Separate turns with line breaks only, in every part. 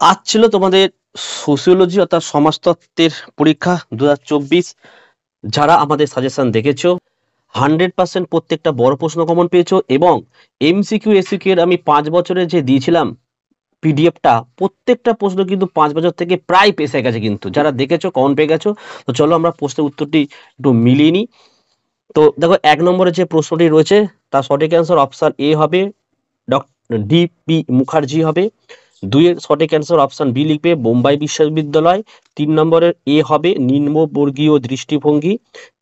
আজ ছিল তোমাদের সোশিওলজি অর্থাৎ সমাজতত্ত্বের পরীক্ষা 2024। যারা আমাদের সাজেশন দেখেছো 100% প্রত্যেকটা বড় প্রশ্ন কমন পেয়েছো, এবং এমসিকিউ এসিকিউ এর আমি 5 বছরে যে দিয়েছিলাম পিডিএফটা, প্রত্যেকটা প্রশ্ন কিন্তু 5 বছর থেকে প্রায় পেছে গেছে। কিন্তু যারা দেখেছো কমন পেয়ে গেছো। তো চলো আমরা প্রশ্নের উত্তরটি একটু মিলিয়ে নিই। তো দেখো, 1 নম্বরে যে প্রশ্নটি রয়েছে তার সঠিক অ্যান্সার অপশন এ হবে, ডি.পি. মুখার্জি হবে। 2-এর সঠিক অ্যান্সার অপশন বি লিখবে, বোম্বাই বিশ্ববিদ্যালয়। 3 নম্বরের এ হবে নিম্নবর্গীয় দৃষ্টিভঙ্গি।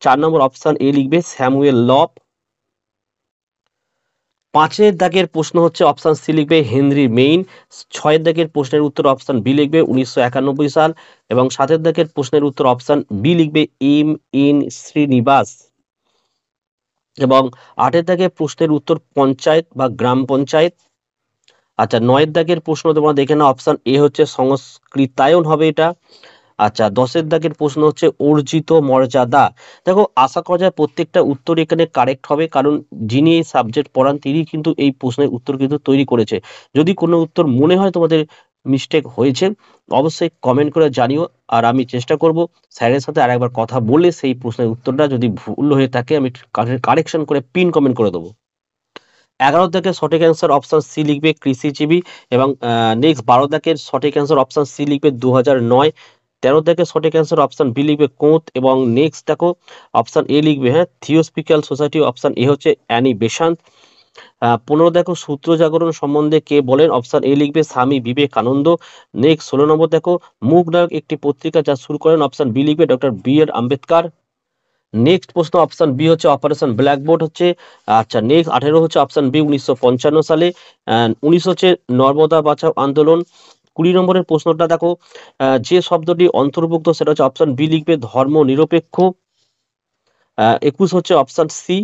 4 নম্বর অপশন এ লিখবে স্যামুয়েল লপ। 5-এর দাগের প্রশ্ন হচ্ছে অপশন সি লিখবে হেনরি মেইন। 6-এর দাগের প্রশ্নের উত্তর অপশন বি লিখবে 1991 সাল, এবং 7-এর দাগের প্রশ্নের উত্তর অপশন বি লিখবে এম.এন. শ্রীনিবাস, এবং 8-এর দাগের প্রশ্নের উত্তর পঞ্চায়েত বা গ্রাম পঞ্চায়েত। আচ্ছা, 9-এর দাগের প্রশ্ন তোমরা দেখে নাও, অপশন এ হচ্ছে সংস্কৃতায়ন হবে এটা। আচ্ছা, 10-এর দাগের প্রশ্ন হচ্ছে অর্জিত মর্যাদা। দেখো, আশা করা যায় প্রত্যেকটা উত্তর এখানে কারেক্ট হবে, কারণ যিনি এই সাবজেক্ট পড়ান তিনি কিন্তু এই প্রশ্নের উত্তর কিন্তু তৈরি করেছে। যদি কোনো উত্তর মনে হয় তোমাদের মিস্টেক হয়েছে, অবশ্যই কমেন্ট করে জানিও। আর আমি চেষ্টা করব স্যারের সাথে আরেকবার কথা বলে সেই প্রশ্নের উত্তরটা যদি ভুল হয়ে থাকে আমি কারেকশন করে পিন কমেন্ট করে দেবো। 11 দাগের সঠিক অ্যান্সার অপশন সি লিখবে কৃষিজীবী, এবং নেক্সট 12 দাগের সঠিক অ্যান্সার অপশন সি লিখবে 2009। 13 দাগের সঠিক অ্যান্সার অপশন বি লিখবে কোঁত, এবং নেক্সট দেখো অপশন এ লিখবে থিওসফিক্যাল সোসাইটি, অপশন এ হচ্ছে অ্যানি বেসান্ত। 15 দেখো সূত্র জাগরণ সম্বন্ধে কে বলেন, অপশন এ লিখবে স্বামী বিবেকানন্দ। নেক্সট 16 নম্বর দেখো মুখ নায়ক একটি পত্রিকা যা শুরু করেন, অপশন বি লিখবে ডক্টর বি.আর. আম্বেদকর। নেক্সট প্রশ্ন অপশন বি হচ্ছে অপারেশন ব্ল্যাকবোর্ড হচ্ছে। আচ্ছা, নেক্সট 18 হচ্ছে অপশন বি 1955 সালে। 19 হচ্ছে নর্মদা বাঁচাও আন্দোলন। 20 নম্বরের প্রশ্নটা দেখো, যে শব্দটি অন্তর্ভুক্ত সেটা হচ্ছে অপশন বি লিখবে ধর্ম নিরপেক্ষ। 21 হচ্ছে অপশন সি,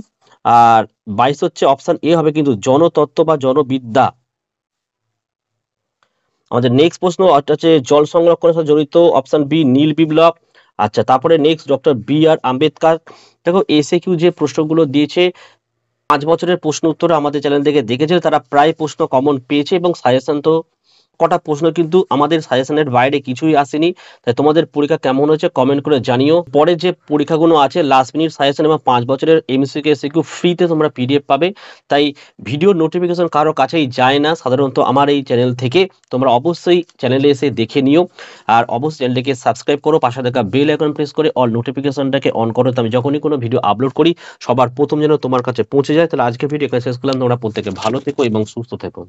আর 22 হচ্ছে অপশন এ হবে কিন্তু জনতত্ত্ব বা জনবিদ্যা। আমাদের নেক্সট প্রশ্ন হচ্ছে জল সংরক্ষণের সাথে জড়িত, অপশন বি নীল বিপ্লব। আচ্ছা, তারপরে নেক্সট ডক্টর বি.আর. আম্বেদকর। দেখো, এসএকিউ যে প্রশ্নগুলো দিয়েছে 5 বছরের প্রশ্ন উত্তর আমাদের চ্যানেল থেকে দেখেছে, তারা প্রায় প্রশ্ন কমন পেয়েছে, এবং সাজেশন তো কটা প্রশ্ন কিন্তু আমাদের সাজেশনের বাইরে কিছুই আসেনি। তাই তোমাদের পরীক্ষা কেমন হয়েছে কমেন্ট করে জানিও। পরে যে পরীক্ষাগুলো আছে লাস্ট মিনিট সাজেশন এবং 5 বছরের এমসিকিউ এসিকিউ ফ্রিতে তোমরা পিডিএফ পাবে। তাই ভিডিও নোটিফিকেশন কারো কাছেই যায় না সাধারণত আমার এই চ্যানেল থেকে। তোমরা অবশ্যই চ্যানেলে এসে দেখে নিও, আর অবশ্যই চ্যানেলটিকে সাবস্ক্রাইব করো, পাশে থাকা বেল আইকন প্রেস করে অল নোটিফিকেশনটাকে অন করো, তো আমি যখনই কোনো ভিডিও আপলোড করি সবার প্রথম যেন তোমার কাছে পৌঁছে যায়। তাহলে আজকে ভিডিও এখানে শেষ করলাম। তোমরা প্রত্যেকে ভালো থেকো এবং সুস্থ থেকো।